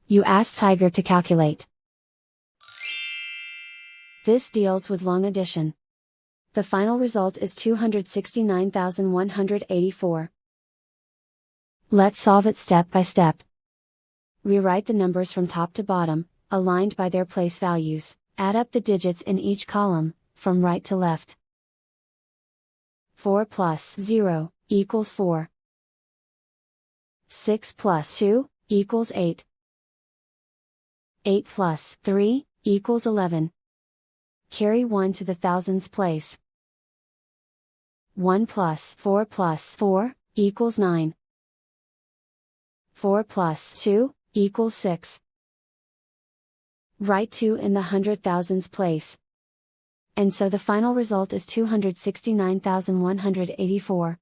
You ask Tiger to calculate. This deals with long addition. The final result is 269,184. Let's solve it step by step. Rewrite the numbers from top to bottom, aligned by their place values. Add up the digits in each column, from right to left. 4 plus 0 equals 4. 6 plus 2 equals 8. 8 plus 3 equals 11. Carry 1 to the thousands place. 1 plus 4 equals 9. 4 plus 2 equals 6. Write 2 in the hundred thousands place. And so the final result is 269,184.